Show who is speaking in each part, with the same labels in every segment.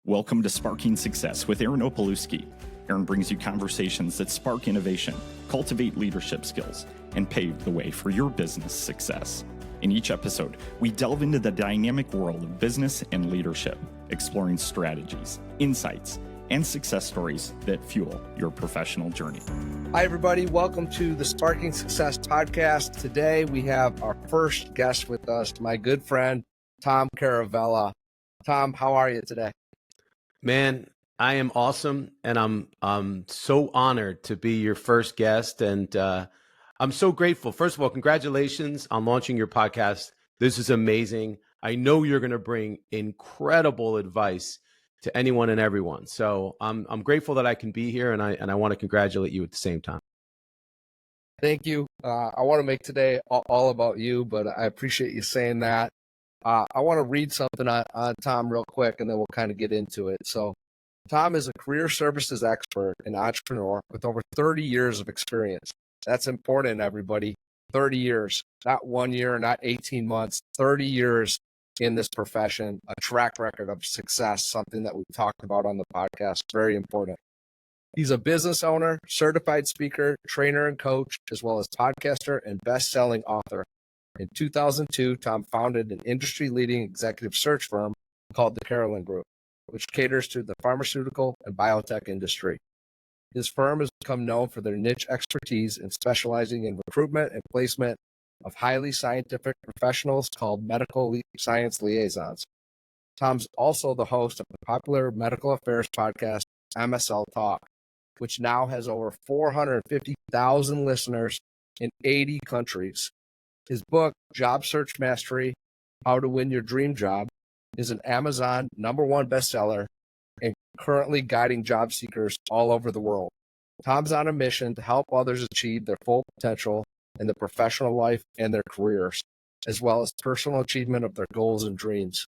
Speaker 1: Welcome to Sparking Success with Aaron Opalewski. Aaron brings you conversations that spark innovation, cultivate leadership skills, and pave the way for your business success. In each episode, we delve into the dynamic world of business and leadership, exploring strategies, insights, and success stories that fuel your professional journey.
Speaker 2: Hi, everybody. Welcome to the Sparking Success podcast. Today, we have our first guest with us, my good friend, Tom Caravela. Tom, how are you today?
Speaker 3: Man, I am awesome, and I'm so honored to be your first guest, and I'm so grateful. First of all, congratulations on launching your podcast. This is amazing. I know you're going to bring incredible advice to anyone and everyone. So I'm grateful that I can be here, and I want to congratulate you at the same time.
Speaker 2: Thank you. I want to make today all about you, but I appreciate you saying that. I want to read something on Tom real quick, and then we'll kind of get into it. So Tom is a career services expert and entrepreneur with over 30 years of experience. That's important, everybody. 30 years, not 1 year, not 18 months, 30 years in this profession, a track record of success, something that we've talked about on the podcast, very important. He's a business owner, certified speaker, trainer, and coach, as well as podcaster and best-selling author. In 2002, Tom founded an industry-leading executive search firm called the Carolan Group, which caters to the pharmaceutical and biotech industry. His firm has become known for their niche expertise in specializing in recruitment and placement of highly scientific professionals called medical science liaisons. Tom's also the host of the popular medical affairs podcast, MSL Talk, which now has over 450,000 listeners in 80 countries. His book, Job Search Mastery, How to Win Your Dream Job, is an Amazon #1 bestseller and currently guiding job seekers all over the world. Tom's on a mission to help others achieve their full potential in their professional life and their careers, as well as personal achievement of their goals and dreams.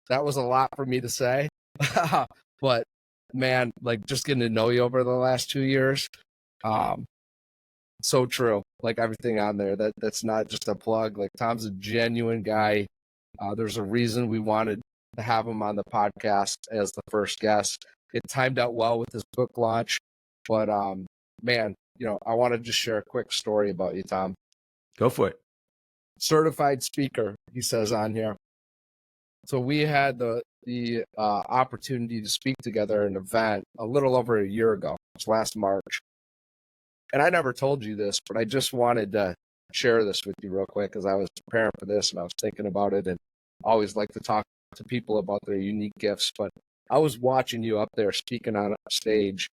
Speaker 2: That was a lot for me to say, but man, like just getting to know you over the last 2 years, so true. Like everything on there, that's not just a plug. Like Tom's a genuine guy. There's a reason we wanted to have him on the podcast as the first guest. It timed out well with his book launch, but man, I want to just share a quick story about you, Tom.
Speaker 3: Go for it.
Speaker 2: Certified speaker, he says on here. So we had the opportunity to speak together at an event a little over a year ago. It was last March. And I never told you this, but I just wanted to share this with you real quick as I was preparing for this and I was thinking about it, and I always like to talk to people about their unique gifts. But I was watching you up there speaking on stage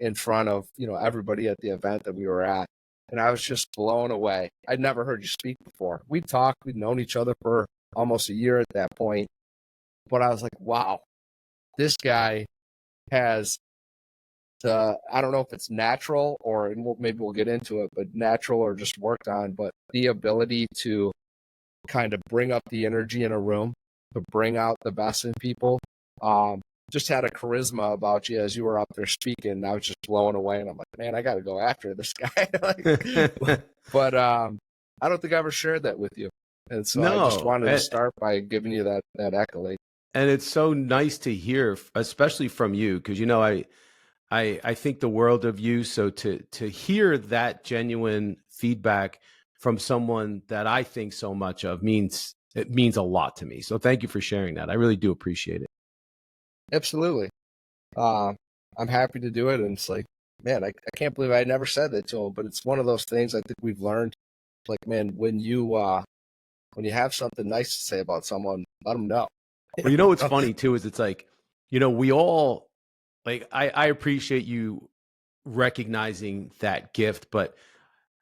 Speaker 2: in front of everybody at the event that we were at, and I was just blown away. I'd never heard you speak before. We'd known each other for almost a year at that point, but I was like, wow, this guy has I don't know if it's natural or maybe we'll get into it, but natural or just worked on, but the ability to kind of bring up the energy in a room, to bring out the best in people. Just had a charisma about you as you were up there speaking. And I was just blown away, and I'm like, man, I got to go after this guy. But I don't think I ever shared that with you. And so I just wanted to start by giving you that accolade.
Speaker 3: And it's so nice to hear, especially from you, because I think the world of you. So to hear that genuine feedback from someone that I think so much of means a lot to me. So thank you for sharing that. I really do appreciate it.
Speaker 2: Absolutely. I'm happy to do it. And it's like, man, I can't believe I never said that to him, but it's one of those things I think we've learned. Like, man, when you have something nice to say about someone, let them know.
Speaker 3: Well, what's funny too is it's like, we all, like, I appreciate you recognizing that gift, but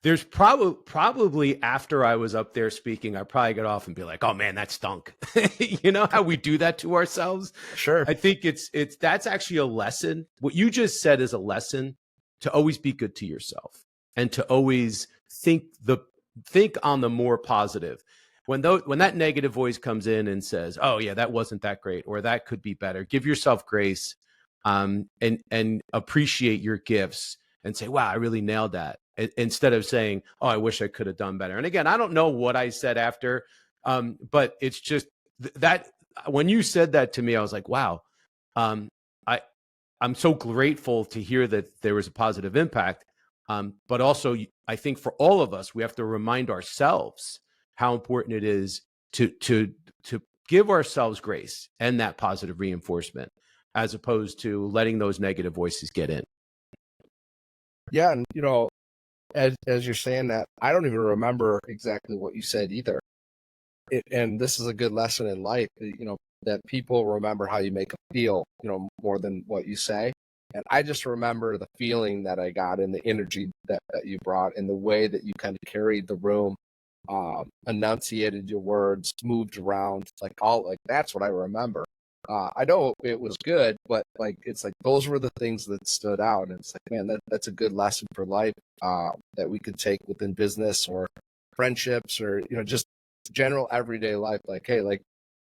Speaker 3: there's probably after I was up there speaking, I probably got off and be like, oh man, that stunk. You know how we do that to ourselves?
Speaker 2: Sure.
Speaker 3: I think that's actually a lesson. What you just said is a lesson to always be good to yourself and to always think on the more positive. When that negative voice comes in and says, oh yeah, that wasn't that great, or that could be better, give yourself grace. And appreciate your gifts and say, wow, I really nailed that. Instead of saying, oh, I wish I could have done better. And again, I don't know what I said after, but it's just that when you said that to me, I was like, wow, um, I'm so grateful to hear that there was a positive impact. But also, I think for all of us, we have to remind ourselves how important it is to give ourselves grace and that positive reinforcement, as opposed to letting those negative voices get in.
Speaker 2: Yeah, and as you're saying that, I don't even remember exactly what you said either. And this is a good lesson in life, that people remember how you make them feel, more than what you say. And I just remember the feeling that I got and the energy that you brought and the way that you kind of carried the room, enunciated your words, moved around, that's what I remember. I know it was good, but it's like those were the things that stood out. And it's like, man, that's a good lesson for life, that we could take within business or friendships or, just general everyday life. Like, hey,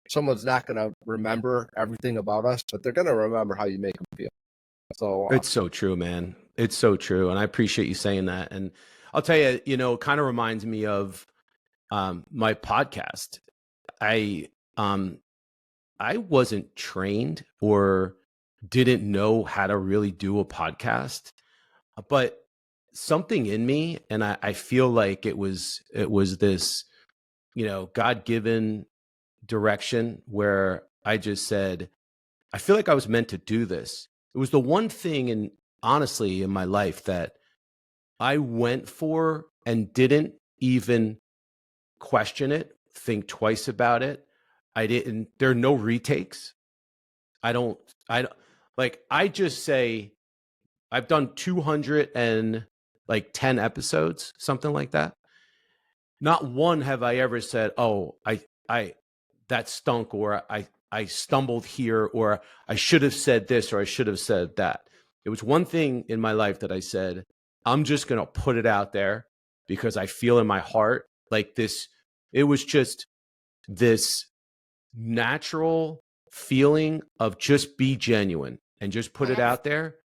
Speaker 2: someone's not going to remember everything about us, but they're going to remember how you make them feel. So
Speaker 3: It's so true, man. It's so true. And I appreciate you saying that. And I'll tell you, it kind of reminds me of my podcast. I wasn't trained or didn't know how to really do a podcast, but something in me, and I feel like it was this, God-given direction where I just said, I feel like I was meant to do this. It was the one thing, honestly, in my life that I went for and didn't even question it, think twice about it. There are no retakes. I don't, I just say, I've done 210 episodes, something like that. Not one have I ever said, oh, that stunk, or I stumbled here, or I should have said this, or I should have said that. It was one thing in my life that I said, I'm just going to put it out there because I feel in my heart like this. It was just this natural feeling of just be genuine and just put it out there.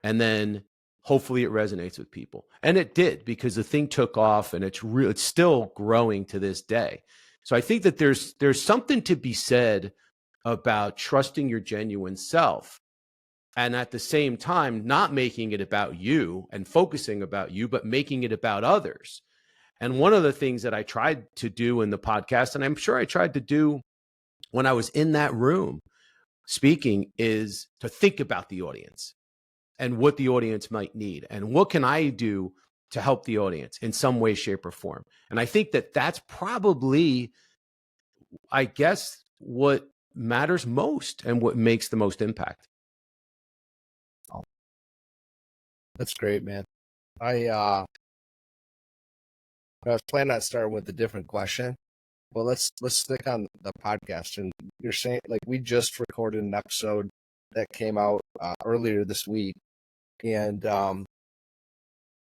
Speaker 3: And then hopefully it resonates with people. And it did, because the thing took off, and it's still growing to this day. So I think that there's something to be said about trusting your genuine self, and at the same time, not making it about you and focusing about you, but making it about others. And one of the things that I tried to do in the podcast, and I'm sure I tried to do when I was in that room speaking, is to think about the audience and what the audience might need, and what can I do to help the audience in some way, shape, or form. And I think that that's probably, I guess, what matters most and what makes the most impact.
Speaker 2: Oh, that's great, man. I was planning on starting with a different question. Well, let's stick on the podcast. And you're saying, we just recorded an episode that came out earlier this week, and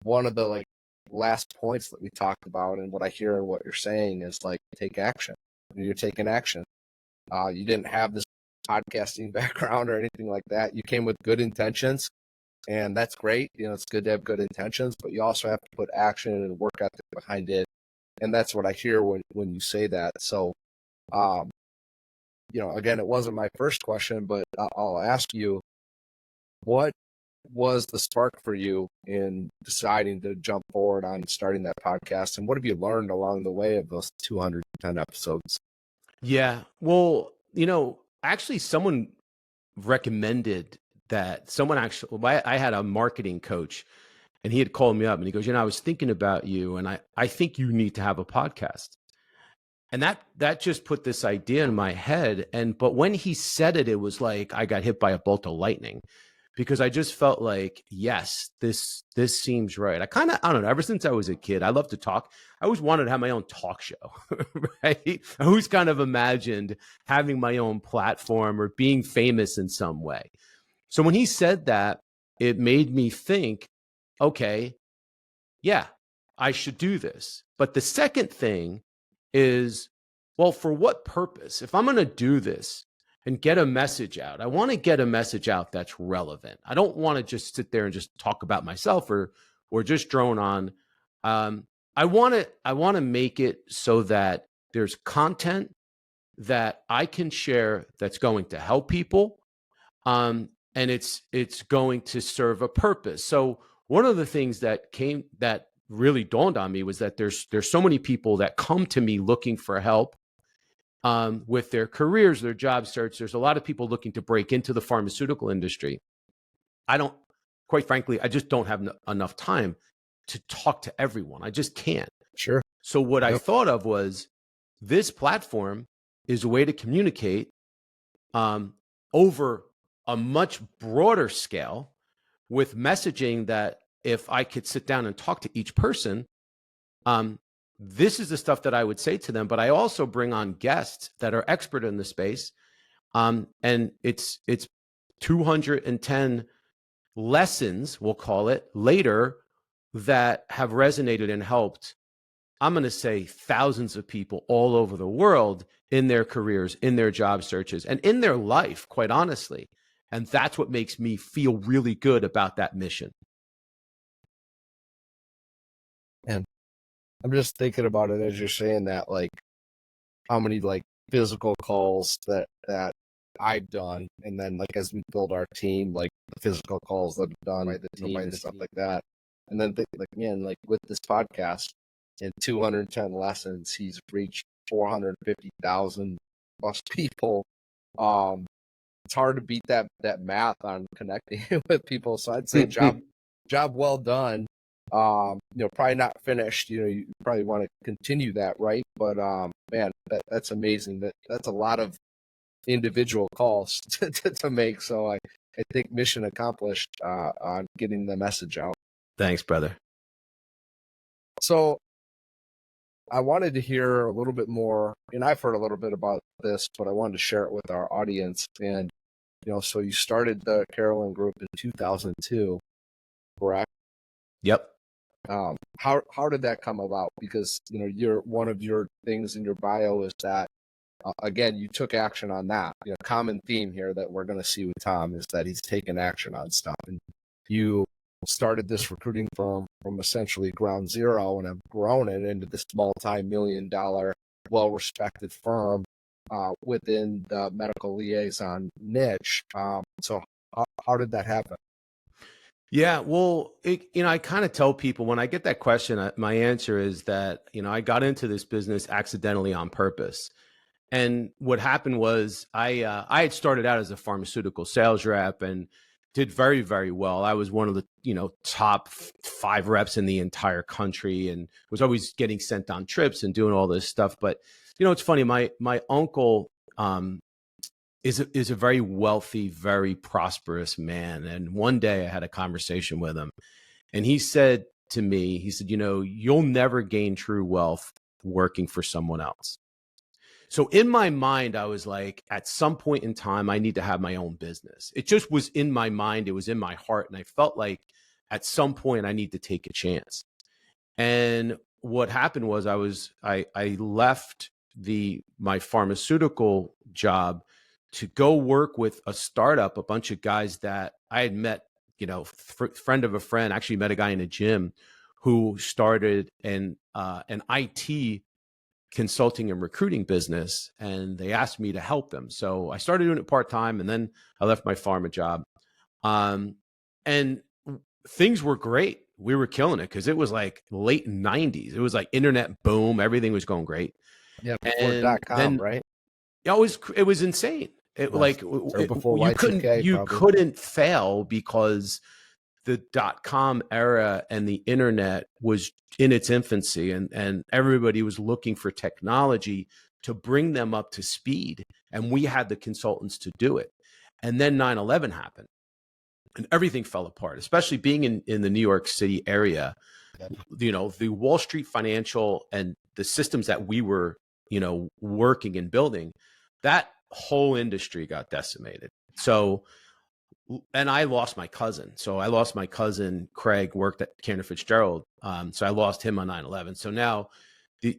Speaker 2: one of the last points that we talked about, and what I hear and what you're saying is take action. You're taking action. You didn't have this podcasting background or anything like that. You came with good intentions, and that's great. It's good to have good intentions, but you also have to put action and work ethic behind it. And that's what I hear when you say that. So, again, it wasn't my first question, but I'll ask you, what was the spark for you in deciding to jump forward on starting that podcast? And what have you learned along the way of those 210 episodes?
Speaker 3: Yeah. Well, actually someone recommended that. I had a marketing coach, and he had called me up and he goes, I was thinking about you, and I think you need to have a podcast. And that just put this idea in my head. But when he said it, it was like I got hit by a bolt of lightning, because I just felt like, yes, this seems right. I don't know, ever since I was a kid, I love to talk. I always wanted to have my own talk show, right? I always kind of imagined having my own platform or being famous in some way. So when he said that, it made me think, okay, yeah, I should do this. But the second thing is, well, for what purpose? If I'm going to do this and get a message out, I want to get a message out that's relevant. I don't want to just sit there and just talk about myself or just drone on. I want to make it so that there's content that I can share that's going to help people, and it's going to serve a purpose. So one of the things that really dawned on me was that there's so many people that come to me looking for help with their careers, their job search. There's a lot of people looking to break into the pharmaceutical industry. Quite frankly, I just don't have enough time to talk to everyone. I just can't.
Speaker 2: Sure.
Speaker 3: So what I thought of was, this platform is a way to communicate over a much broader scale with messaging that if I could sit down and talk to each person, this is the stuff that I would say to them. But I also bring on guests that are expert in the space. And it's 210 lessons, we'll call it, later, that have resonated and helped, I'm going to say, thousands of people all over the world in their careers, in their job searches, and in their life, quite honestly. And that's what makes me feel really good about that mission.
Speaker 2: And I'm just thinking about it as you're saying that, like, how many like physical calls that I've done, and then like as we build our team, like the physical calls that I've done by the team and stuff like that. And then think, like, man, like with this podcast and 210 lessons, he's reached 450,000 plus people. It's hard to beat that math on connecting with people. So I'd say job well done. Probably not finished. You probably want to continue that, right? But man, that's amazing. That's a lot of individual calls to make. So I think mission accomplished on getting the message out.
Speaker 3: Thanks, brother.
Speaker 2: So I wanted to hear a little bit more, and I've heard a little bit about this, but I wanted to share it with our audience. And so you started the Carolan Group in 2002, correct?
Speaker 3: Yep.
Speaker 2: How did that come about? Because one of your things in your bio is that again, you took action on that. Common theme here that we're going to see with Tom is that he's taken action on stuff, and you started this recruiting firm from essentially ground zero and have grown it into this multi-million-dollar, well-respected firm within the medical liaison niche. So how did that happen?
Speaker 3: Yeah, well, I kind of tell people when I get that question, my answer is that, I got into this business accidentally on purpose. And what happened was I had started out as a pharmaceutical sales rep and did very, very well. I was one of the, top 5 reps in the entire country and was always getting sent on trips and doing all this stuff. But, it's funny, my uncle is a very wealthy, very prosperous man. And one day I had a conversation with him and he said to me, you'll never gain true wealth working for someone else. So in my mind, I was like, at some point in time, I need to have my own business. It just was in my mind. It was in my heart. And I felt like at some point I need to take a chance. And what happened was I left my pharmaceutical job to go work with a startup, a bunch of guys that I had met, friend of a friend, actually met a guy in a gym who started an IT consulting and recruiting business, and they asked me to help them. So I started doing it part-time, and then I left my pharma job. And things were great. We were killing it because it was like late 90s. It was like internet boom. Everything was going great.
Speaker 2: Yeah, before .com, right?
Speaker 3: It was insane. You couldn't fail because the .com era and the internet was in its infancy, and everybody was looking for technology to bring them up to speed. And we had the consultants to do it. And then 9/11 happened and everything fell apart, especially being in the New York City area. The Wall Street financial and the systems that we were, working and building, that whole industry got decimated. So, and I lost my cousin. So I lost my cousin, Craig, worked at Cantor Fitzgerald. So I lost him on 9/11. So now, the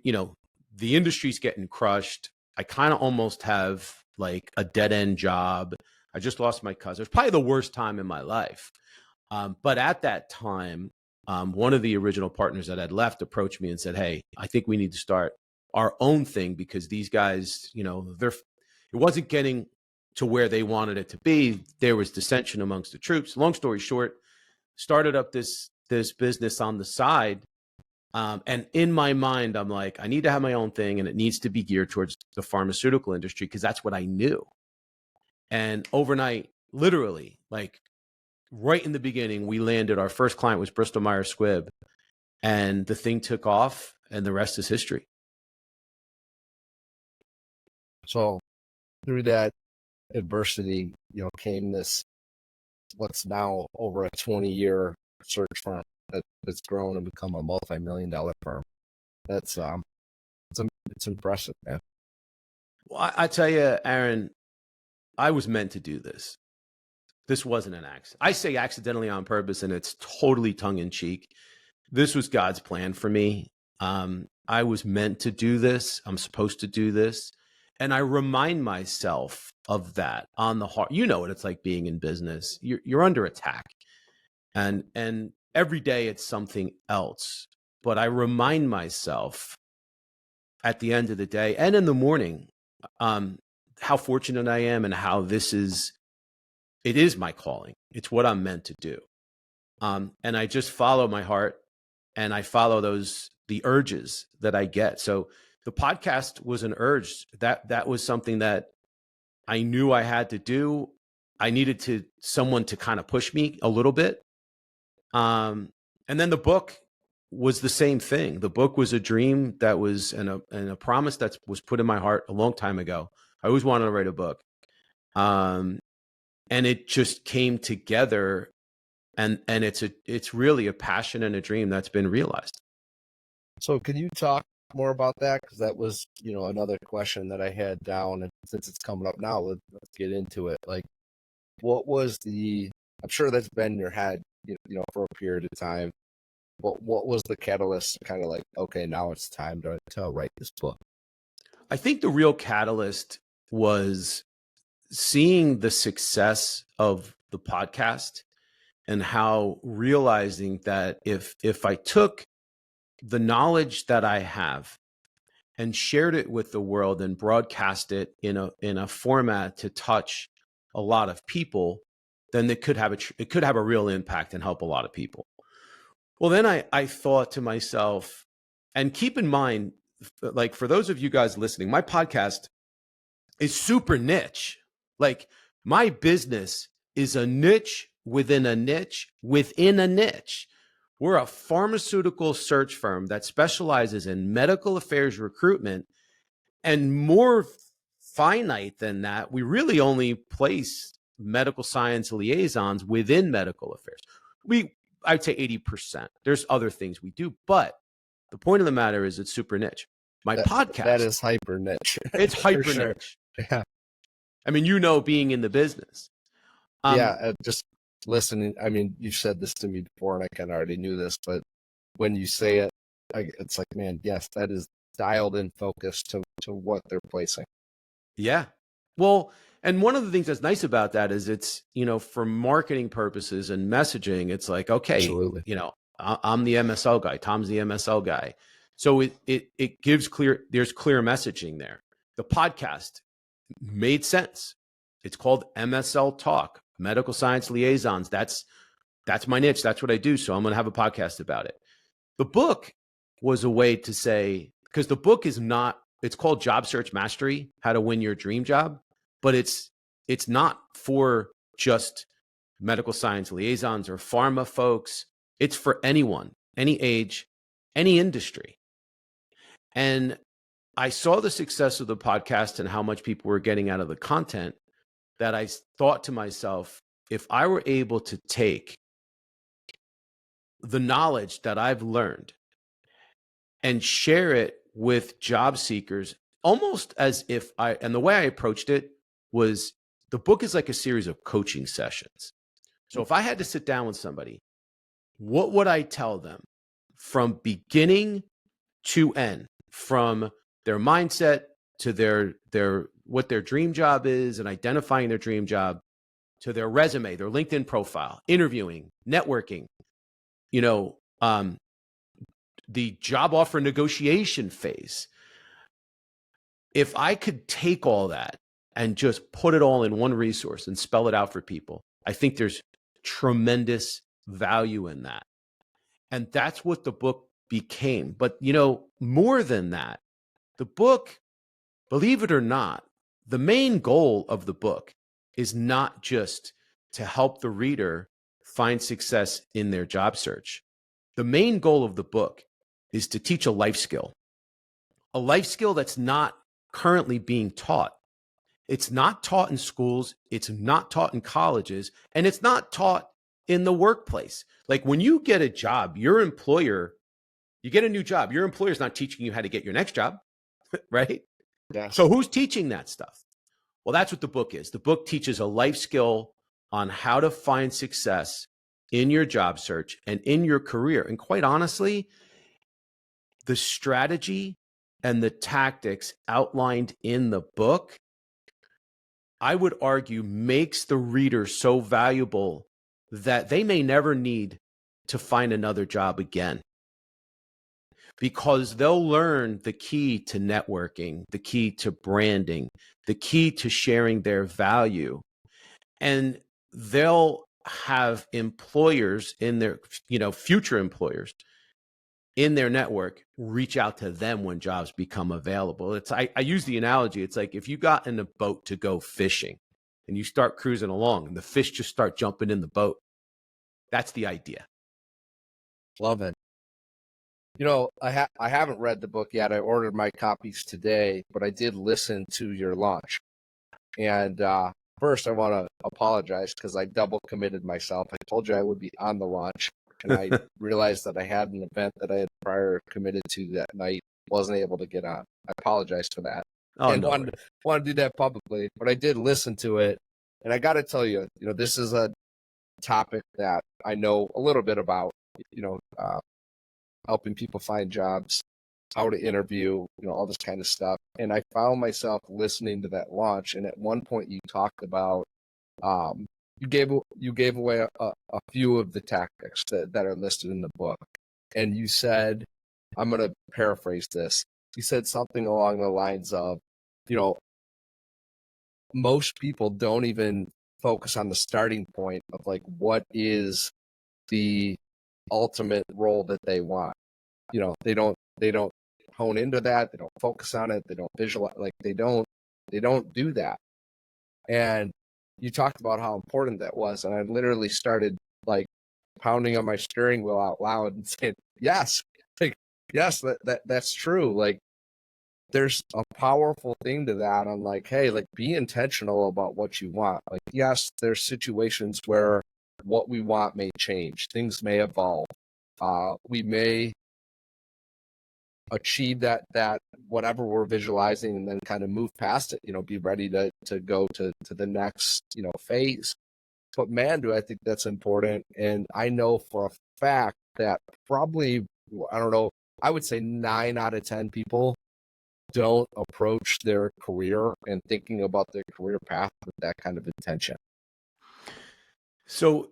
Speaker 3: industry's getting crushed. I kind of almost have like a dead end job. I just lost my cousin. It's probably the worst time in my life. But at that time, one of the original partners that had left approached me and said, "Hey, I think we need to start our own thing because these guys, it wasn't getting to where they wanted it to be. There was dissension amongst the troops. Long story short, started up this business on the side. And in my mind, I'm like, I need to have my own thing, and it needs to be geared towards the pharmaceutical industry because that's what I knew. And overnight, literally, like right in the beginning, we landed. Our first client was Bristol Myers Squibb, and the thing took off, and the rest is history.
Speaker 2: So through that adversity, came this, what's now over a 20-year search firm that's grown and become a multi-million-dollar firm. That's it's impressive, man.
Speaker 3: Well, I tell you, Aaron, I was meant to do this. This wasn't an accident. I say accidentally on purpose, and it's totally tongue-in-cheek. This was God's plan for me. I was meant to do this. I'm supposed to do this. And I remind myself of that on the heart. You know what it's like being in business. You're under attack. And every day it's something else. But I remind myself at the end of the day and in the morning how fortunate I am and how it is my calling. It's what I'm meant to do. And I just follow my heart, and I follow the urges that I get. So the podcast was an urge. That was something that I knew I had to do. I needed someone to kind of push me a little bit. And then the book was the same thing. The book was a dream that was and a promise that was put in my heart a long time ago. I always wanted to write a book. And it just came together, and it's really a passion and a dream that's been realized.
Speaker 2: So can you talk more about that? Because that was, another question that I had down, and since it's coming up now, let's get into it. Like, what was I'm sure that's been in your head, for a period of time. What was the catalyst to kind of like, okay, now it's time to write this book?
Speaker 3: I think the real catalyst was seeing the success of the podcast and how realizing that if I took the knowledge that I have and shared it with the world and broadcast it in a format to touch a lot of people, then it could have a real impact and help a lot of people. Well, then I thought to myself, and keep in mind, like for those of you guys listening, my podcast is super niche. Like my business is a niche within a niche within a niche. We're a pharmaceutical search firm that specializes in medical affairs recruitment, and more finite than that, we really only place medical science liaisons within medical affairs. I'd say 80%. There's other things we do, but the point of the matter is it's super niche. My podcast.
Speaker 2: That is hyper niche.
Speaker 3: It's hyper
Speaker 2: sure.
Speaker 3: niche.
Speaker 2: Yeah.
Speaker 3: I mean, being in the business.
Speaker 2: Just listening. I mean, you've said this to me before, and I kind of already knew this, but when you say it, it's like, man, yes, that is dialed in focus to what they're placing.
Speaker 3: Yeah. Well, and one of the things that's nice about that is it's, for marketing purposes and messaging, it's like, okay,
Speaker 2: Absolutely.
Speaker 3: I'm the MSL guy. Tom's the MSL guy. So it gives there's clear messaging there. The podcast made sense. It's called MSL Talk, Medical Science Liaisons. That's my niche. That's what I do. So I'm going to have a podcast about it. The book was a way to say, because the book it's called Job Search Mastery, How to Win Your Dream Job, but it's not for just medical science liaisons or pharma folks. It's for anyone, any age, any industry. And I saw the success of the podcast and how much people were getting out of the content that I thought to myself, if I were able to take the knowledge that I've learned and share it with job seekers, almost as if and the way I approached it was the book is like a series of coaching sessions. So if I had to sit down with somebody, what would I tell them from beginning to end, from their mindset to their what their dream job is and identifying their dream job, to their resume, their LinkedIn profile, interviewing, networking, the job offer negotiation phase, if I could take all that and just put it all in one resource and spell it out for people, I think there's tremendous value in that. And that's what the book became. But, more than that, the book, believe it or not, the main goal of the book is not just to help the reader find success in their job search. The main goal of the book is to teach a life skill that's not currently being taught. It's not taught in schools, it's not taught in colleges, and it's not taught in the workplace. Like when you get a job, you get a new job, your employer's not teaching you how to get your next job, right?
Speaker 2: Yes.
Speaker 3: So who's teaching that stuff? Well, that's what the book is. The book teaches a life skill on how to find success in your job search and in your career. And quite honestly, the strategy and the tactics outlined in the book, I would argue, makes the reader so valuable that they may never need to find another job again, because they'll learn the key to networking, the key to branding, the key to sharing their value. And they'll have employers in their, future employers in their network reach out to them when jobs become available. I use the analogy. It's like if you got in a boat to go fishing and you start cruising along and the fish just start jumping in the boat. That's the idea.
Speaker 2: Love it. I haven't read the book yet. I ordered my copies today, but I did listen to your launch. And first, I want to apologize because I double committed myself. I told you I would be on the launch, and I realized that I had an event that I had prior committed to that night, wasn't able to get on. I apologize for that. And wanted to do that publicly, but I did listen to it. And I got to tell you, this is a topic that I know a little bit about, helping people find jobs, how to interview, all this kind of stuff. And I found myself listening to that launch. And at one point you talked about, you gave away a few of the tactics that are listed in the book. And you said, I'm going to paraphrase this. You said something along the lines of, most people don't even focus on the starting point of like, what is the ultimate role that they want. They don't hone into that. They don't focus on it. They don't visualize, like they don't do that. And you talked about how important that was. And I literally started like pounding on my steering wheel out loud and saying, yes, yes, that's true. Like there's a powerful thing to that on like, hey, like be intentional about what you want. Like, yes, there's situations where what we want may change. Things may evolve. We may achieve that whatever we're visualizing and then kind of move past it, be ready to go to the next, phase. But man, do I think that's important. And I know for a fact that probably, I don't know, I would say 9 out of 10 people don't approach their career and thinking about their career path with that kind of intention.
Speaker 3: So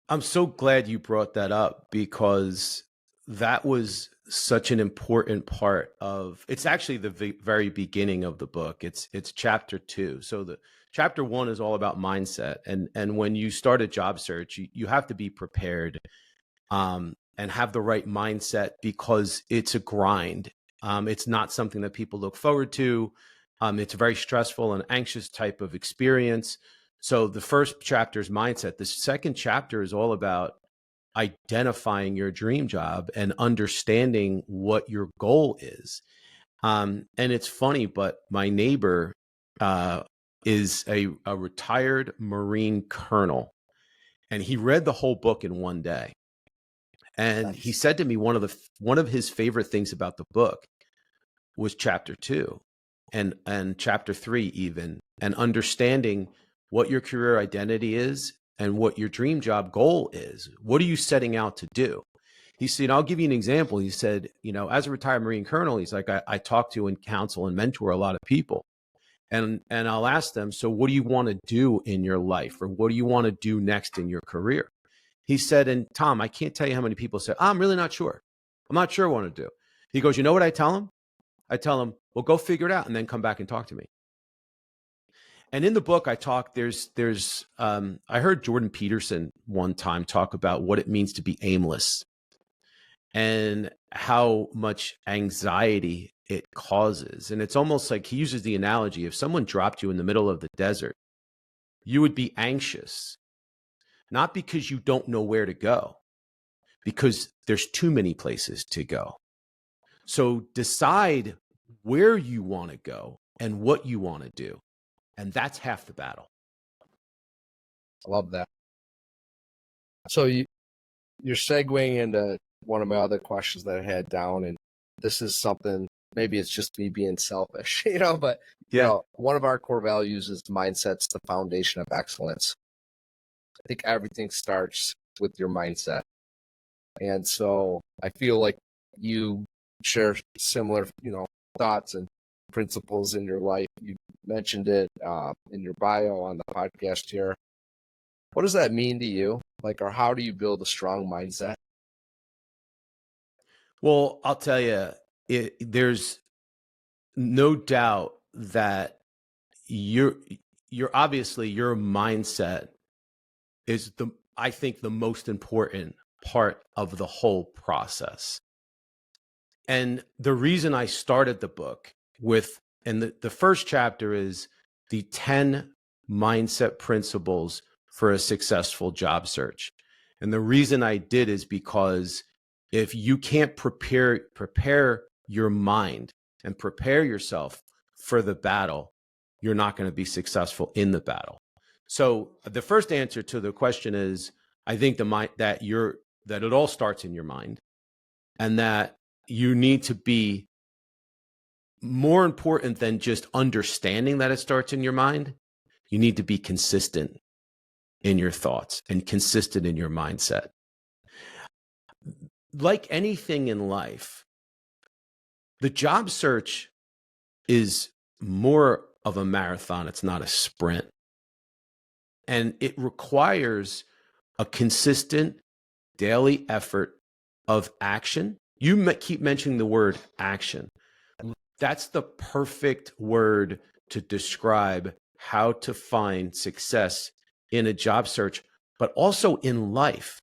Speaker 3: I'm so glad you brought that up, because that was such an important part of, it's actually the very beginning of the book. It's chapter 2. So the chapter 1 is all about mindset. And when you start a job search, you have to be prepared and have the right mindset, because it's a grind. It's not something that people look forward to. It's a very stressful and anxious type of experience. So the first chapter is mindset. The second chapter is all about identifying your dream job and understanding what your goal is. And it's funny, but my neighbor is a retired Marine colonel, and he read the whole book in one day. And he said to me, one of his favorite things about the book was chapter 2 and chapter 3 even, and understanding what your career identity is and what your dream job goal is. What are you setting out to do? He said, I'll give you an example. He said, as a retired Marine colonel, he's like, I talk to and counsel and mentor a lot of people. And I'll ask them, so what do you want to do in your life? Or what do you want to do next in your career? He said, and Tom, I can't tell you how many people say, I'm really not sure. I'm not sure what I want to do. He goes, you know what I tell them? I tell them, well, go figure it out and then come back and talk to me. And in the book, I talk, I heard Jordan Peterson one time talk about what it means to be aimless and how much anxiety it causes. And it's almost like he uses the analogy, if someone dropped you in the middle of the desert, you would be anxious, not because you don't know where to go, because there's too many places to go. So decide where you want to go and what you want to do. And that's half the battle.
Speaker 2: I love that. So you're segueing into one of my other questions that I had down, and this is something, maybe it's just me being selfish, but one of our core values is mindset's the foundation of excellence. I think everything starts with your mindset. And so I feel like you share similar, thoughts and principles in your life. You mentioned it in your bio on the podcast here. What does that mean to you? Or how do you build a strong mindset?
Speaker 3: Well, I'll tell you, there's no doubt that you're obviously your mindset is I think the most important part of the whole process. And the reason I started the book and the first chapter is the 10 mindset principles for a successful job search. And the reason I did is because if you can't prepare your mind and prepare yourself for the battle, you're not going to be successful in the battle. So the first answer to the question is, I think that it all starts in your mind, and that you need to be more important than just understanding that it starts in your mind. You need to be consistent in your thoughts and consistent in your mindset. Like anything in life, the job search is more of a marathon. It's not a sprint. And it requires a consistent daily effort of action. You keep mentioning the word action. That's the perfect word to describe how to find success in a job search, but also in life.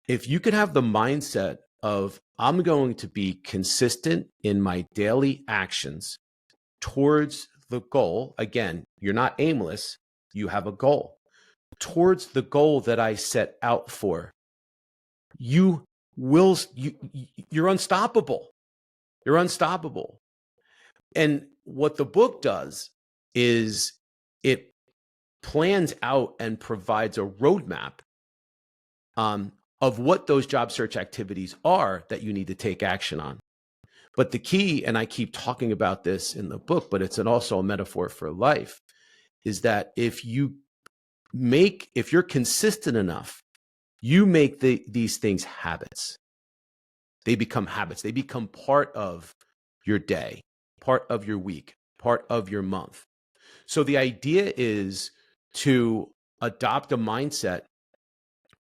Speaker 3: If you could have the mindset of, I'm going to be consistent in my daily actions towards the goal. Again, you're not aimless. You have a goal. Towards the goal that I set out for, you're unstoppable. You're unstoppable. And what the book does is it plans out and provides a roadmap of what those job search activities are that you need to take action on. But the key, and I keep talking about this in the book, but it's also a metaphor for life, is that if you're consistent enough, you make these things habits. They become habits. They become part of your day, part of your week, part of your month. So the idea is to adopt a mindset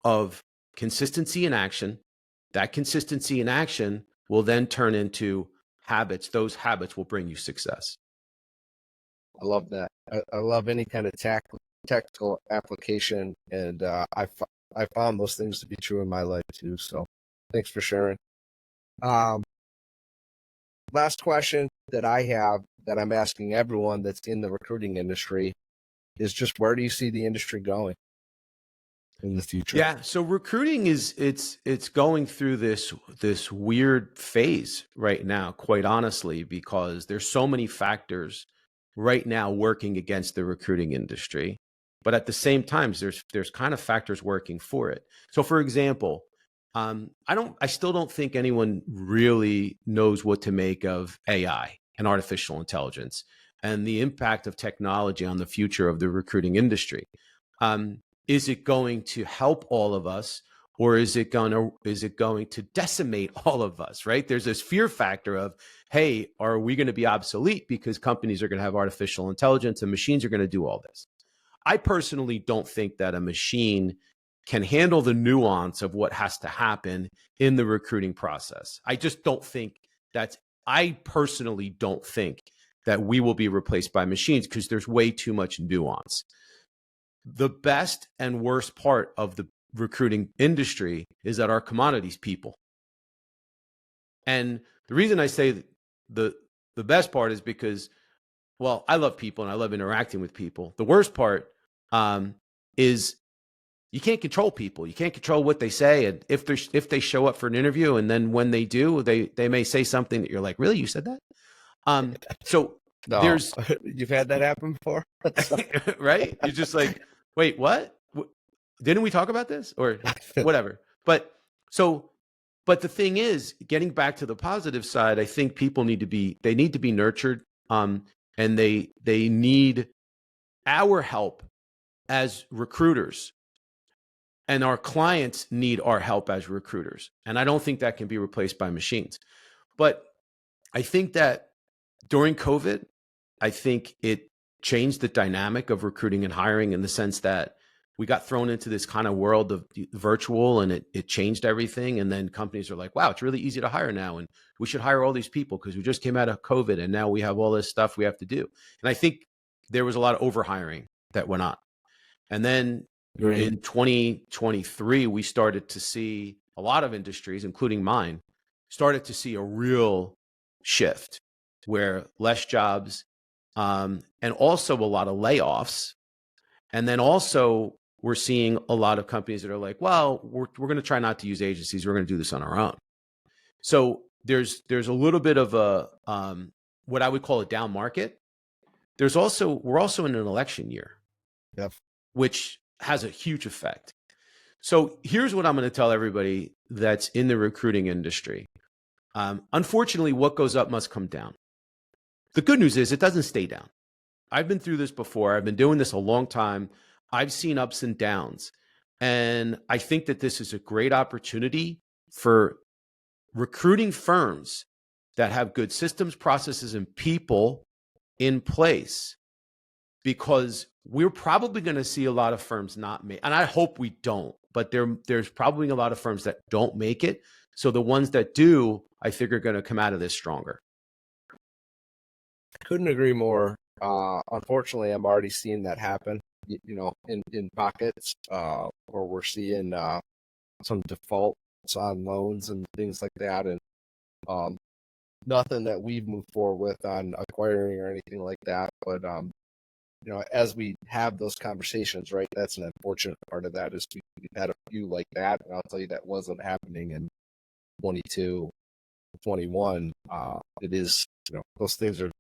Speaker 3: of consistency in action. That consistency in action will then turn into habits. Those habits will bring you success.
Speaker 2: I love that. I love any kind of tactical application, and I found those things to be true in my life too. So thanks for sharing. Last question that I have that I'm asking everyone that's in the recruiting industry is just, where do you see the industry going in the future?
Speaker 3: Yeah, so recruiting it's going through this weird phase right now, quite honestly, because there's so many factors right now working against the recruiting industry, but at the same time, there's kind of factors working for it. So, for example, I still don't think anyone really knows what to make of AI and artificial intelligence and the impact of technology on the future of the recruiting industry. Is it going to help all of us, or is it going to decimate all of us, right? There's this fear factor of, hey, are we going to be obsolete because companies are going to have artificial intelligence and machines are going to do all this? I personally don't think that a machine can handle the nuance of what has to happen in the recruiting process. I just don't think that's I personally don't think that we will be replaced by machines because there's way too much nuance. The best and worst part of the recruiting industry is that our commodities people. And the reason I say the best part is because, well, I love people and I love interacting with people. The worst part is you can't control people. You can't control what they say. And if they show up for an interview and then when they do, they may say something that you're like, really, you said that? So
Speaker 2: No,
Speaker 3: there's,
Speaker 2: you've had that happen before,
Speaker 3: right? You're just like, wait, what? Didn't we talk about this or whatever? But the thing is, getting back to the positive side, I think people need to be nurtured, and they need our help as recruiters, and our clients need our help as recruiters. And I don't think that can be replaced by machines. But I think that during COVID, I think it changed the dynamic of recruiting and hiring in the sense that we got thrown into this kind of world of virtual, and it changed everything. And then companies are like, wow, it's really easy to hire now. And we should hire all these people because we just came out of COVID and now we have all this stuff we have to do. And I think there was a lot of overhiring that went on. And then in 2023, we started to see a lot of industries, including mine, started to see a real shift where less jobs, and also a lot of layoffs. And then also we're seeing a lot of companies that are like, well, we're going to try not to use agencies. We're going to do this on our own. So there's a little bit of a what I would call a down market. We're also in an election year,
Speaker 2: Yep.
Speaker 3: which has a huge effect. So here's what I'm going to tell everybody that's in the recruiting industry. Unfortunately, what goes up must come down. The good news is it doesn't stay down. I've been through this before. I've been doing this a long time. I've seen ups and downs. And I think that this is a great opportunity for recruiting firms that have good systems, processes, and people in place, because we're probably going to see a lot of firms not make, and I hope we don't, but there's probably a lot of firms that don't make it. So the ones that do, I think, are going to come out of this stronger.
Speaker 2: Couldn't agree more. Unfortunately, I'm already seeing that happen, in pockets where we're seeing some defaults on loans and things like that. And nothing that we've moved forward with on acquiring or anything like that. But, as we have those conversations, right, that's an unfortunate part of that is we've had a few like that. And I'll tell you that wasn't happening in 22, 21. It is, those things are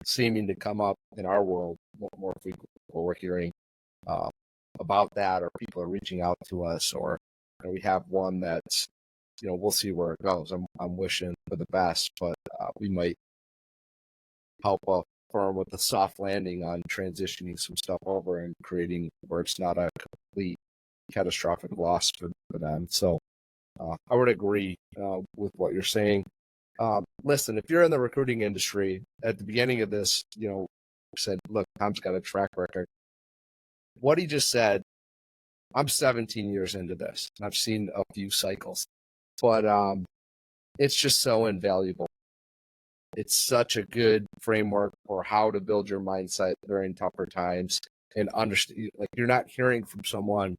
Speaker 2: seeming to come up in our world more frequently, where we're hearing about that, or people are reaching out to us, or we have one that's, we'll see where it goes. I'm wishing for the best, but we might help a firm with a soft landing on transitioning some stuff over and creating where it's not a complete catastrophic loss for them. So I would agree with what you're saying. Listen, if you're in the recruiting industry, at the beginning of this, said, look, Tom's got a track record. What he just said, I'm 17 years into this. I've seen a few cycles, but it's just so invaluable. It's such a good framework for how to build your mindset during tougher times and understand. Like, you're not hearing from someone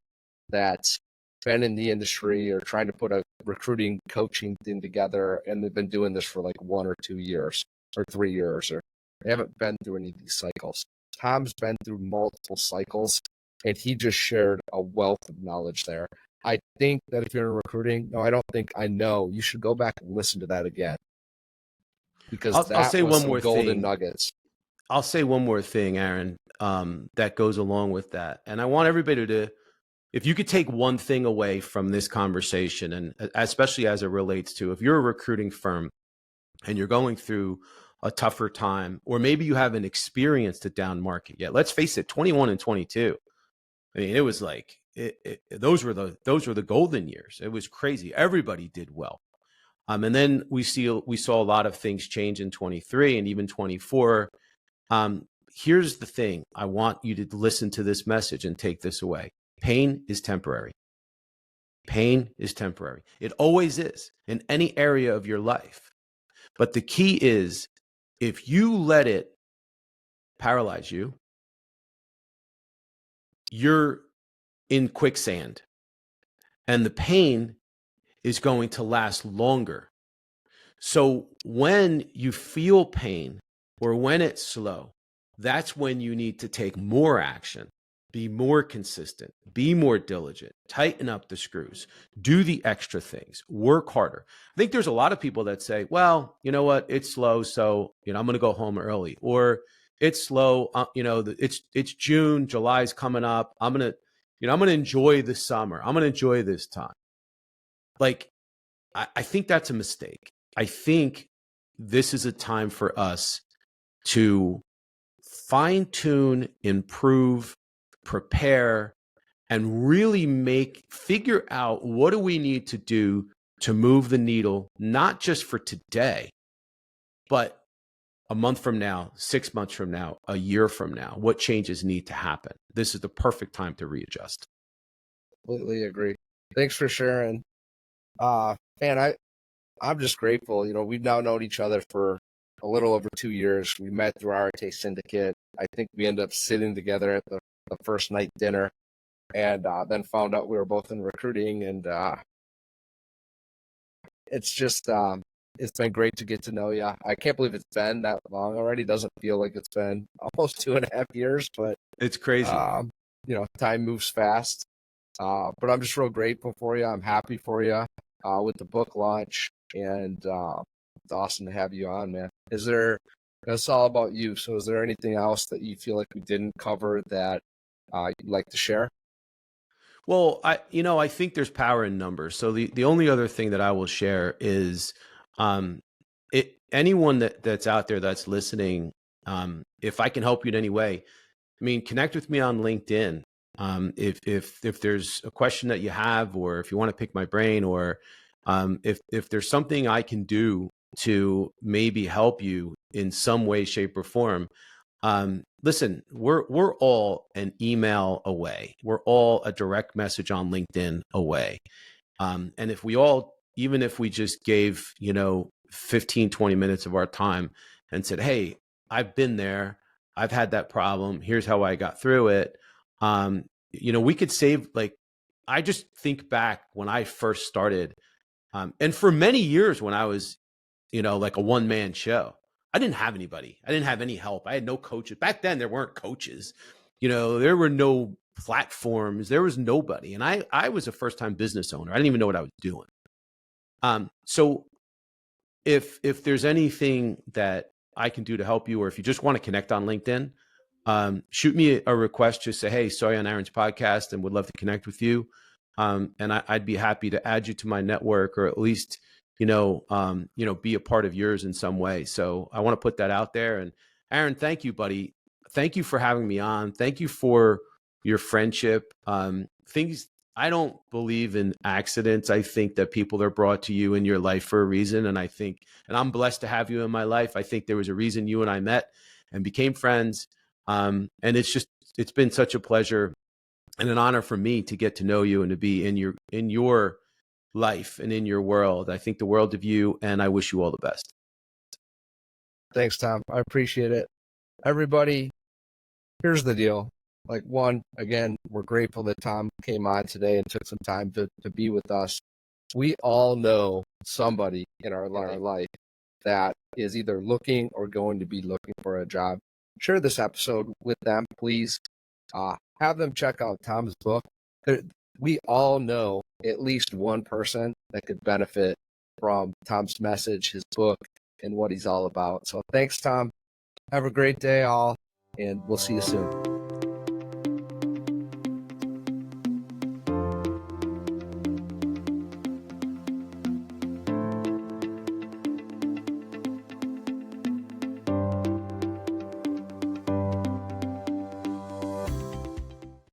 Speaker 2: that's been in the industry or trying to put a recruiting coaching thing together and they've been doing this for like 1 or 2 years or 3 years, or they haven't been through any of these cycles. Tom's been through multiple cycles and he just shared a wealth of knowledge there. I think that if you're in recruiting, I know you should go back and listen to that again, because
Speaker 3: I'll say
Speaker 2: was
Speaker 3: one more
Speaker 2: golden
Speaker 3: thing.
Speaker 2: nuggets.
Speaker 3: I'll say one more thing, Aaron, that goes along with that. And I want everybody to, if you could take one thing away from this conversation, and especially as it relates to, if you're a recruiting firm and you're going through a tougher time, or maybe you haven't experienced a down market yet. Let's face it, 21 and 22. I mean, it was like, those were the golden years. It was crazy. Everybody did well. And then we saw a lot of things change in 23 and even 24. Here's the thing. I want you to listen to this message and take this away. Pain is temporary. Pain is temporary. It always is in any area of your life. But the key is, if you let it paralyze you, you're in quicksand, and the pain is going to last longer. So when you feel pain or when it's slow, that's when you need to take more action, be more consistent, be more diligent, tighten up the screws, do the extra things, work harder. I think there's a lot of people that say, well, you know what, it's slow, so I'm going to go home early, or it's slow, it's June, July's coming up, I'm going to enjoy the summer, I'm going to enjoy this time. Like, I think that's a mistake. I think this is a time for us to fine tune, improve, prepare, and really figure out what do we need to do to move the needle, not just for today, but a month from now, 6 months from now, a year from now. What changes need to happen? This is the perfect time to readjust.
Speaker 2: Completely agree. Thanks for sharing. Man, I'm just grateful. We've now known each other for a little over 2 years. We met through our RTA syndicate. I think we ended up sitting together at the first night dinner, and then found out we were both in recruiting. And it's just, it's been great to get to know you. I can't believe it's been that long already. It doesn't feel like it's been almost 2.5 years, but
Speaker 3: it's crazy.
Speaker 2: Time moves fast. But I'm just real grateful for you. I'm happy for you with the book launch, and it's awesome to have you on, man. That's all about you. So is there anything else that you feel like we didn't cover that you'd like to share?
Speaker 3: Well, I think there's power in numbers. So the only other thing that I will share is anyone that's out there that's listening, if I can help you in any way, connect with me on LinkedIn. If there's a question that you have, or if you want to pick my brain, or if there's something I can do to maybe help you in some way, shape, or form, listen, we're all an email away. We're all a direct message on LinkedIn away. And if we all, even if we just gave 15, 20 minutes of our time and said, hey, I've been there, I've had that problem, here's how I got through it. We could save, I just think back when I first started, and for many years when I was, like a one-man show, I didn't have anybody. I didn't have any help. I had no coaches. Back then, there weren't coaches. There were no platforms. There was nobody. And I was a first-time business owner. I didn't even know what I was doing. So if there's anything that I can do to help you, or if you just want to connect on LinkedIn, shoot me a request. Just say, hey, saw you on Aaron's podcast and would love to connect with you. And I'd be happy to add you to my network, or at least, be a part of yours in some way. So I want to put that out there. And Aaron, thank you, buddy. Thank you for having me on. Thank you for your friendship. I don't believe in accidents. I think that people are brought to you in your life for a reason. And I'm blessed to have you in my life. I think there was a reason you and I met and became friends. And it's been such a pleasure and an honor for me to get to know you and to be in your life and in your world. I think the world of you, and I wish you all the best.
Speaker 2: Thanks, Tom. I appreciate it. Everybody, here's the deal. Again, we're grateful that Tom came on today and took some time to be with us. We all know somebody in our life that is either looking or going to be looking for a job. Share this episode with them, please. Have them check out Tom's book. We all know at least one person that could benefit from Tom's message, his book, and what he's all about. So thanks, Tom. Have a great day, all, and we'll see you soon.